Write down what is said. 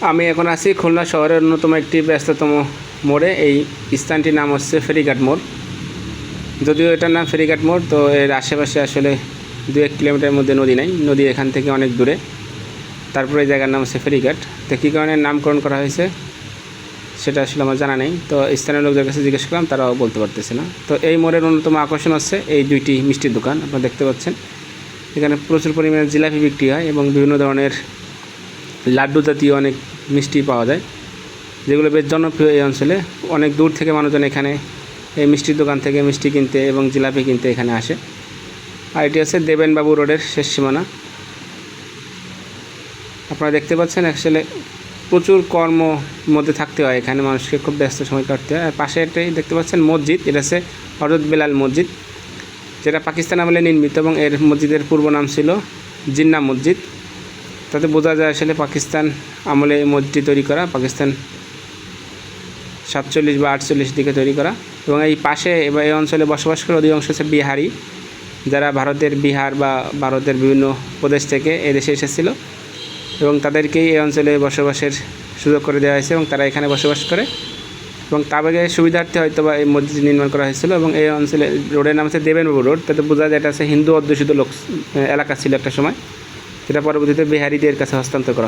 আমি এখন আছি খুলনা শহরের অন্যতম একটি ব্যস্ততম মোড়ে। এই স্থানটির নাম হচ্ছে ফেরিঘাট মোড়। যদিও এটার নাম ফেরিঘাট মোড়, তো এর আশেপাশে আসলে 2-1 কিলোমিটারের মধ্যে নদী নাই, নদী এখান থেকে অনেক দূরে। তারপরে এই জায়গার নাম হচ্ছে ফেরিঘাট। তো কী কারণে নামকরণ করা হয়েছে সেটা আসলে আমার জানা নেই। তো স্থানীয় লোকদের কাছে জিজ্ঞেস করলাম, তারাও বলতে পারতেছে না। তো এই মোড়ের অন্যতম আকর্ষণ হচ্ছে এই 2টি মিষ্টির দোকান। আপনারা দেখতে পাচ্ছেন এখানে প্রচুর পরিমাণে জিলাপি বিক্রি হয় এবং বিভিন্ন ধরনের লাড্ডু জাতীয় অনেক মিষ্টি পাওয়া যায়, যেগুলো বেশ জনপ্রিয় এই অঞ্চলে। অনেক দূর থেকে মানুষজন এখানে এই মিষ্টির দোকান থেকে মিষ্টি কিনতে এবং জিলাপি কিনতে এখানে আসে। আর এটি হচ্ছে দেবেনবাবু রোডের শেষ সীমানা। আপনারা দেখতে পাচ্ছেন আসলে প্রচুর কর্ম মধ্যে থাকতে হয় এখানে, মানুষকে খুব ব্যস্ত সময় কাটতে হয়। আর পাশে এটাই দেখতে পাচ্ছেন মসজিদ, এটা হচ্ছে হযরত বেলাল মসজিদ, যেটা পাকিস্তান আমলে নির্মিত এবং এর মসজিদের পূর্ব নাম ছিল জিন্না মসজিদ। তাতে বোঝা যায় আসলে পাকিস্তান আমলে এই মসজিদটি তৈরি করা, পাকিস্তান 47 বা 48 দিকে তৈরি করা। এবং এই পাশে বা এই অঞ্চলে বসবাস করে অধিকাংশ হচ্ছে বিহারি, যারা ভারতের বিহার বা ভারতের বিভিন্ন প্রদেশ থেকে এদেশে এসেছিল এবং তাদেরকেই এই অঞ্চলে বসবাসের সুযোগ করে দেওয়া হয়েছে এবং তারা এখানে বসবাস করে। এবং তাদের সুবিধার্থে হয়তো বা এই মসজিদ নির্মাণ করা হয়েছিল। এবং এই অঞ্চলে রোডের নাম হচ্ছে দেবেনবাবু রোড। তাতে বোঝা যায় এটা হচ্ছে হিন্দু অধ্যুষিত এলাকা ছিল একটা সময়, যেটা পরবর্তীতে বিহারিদের কাছে হস্তান্তর করা।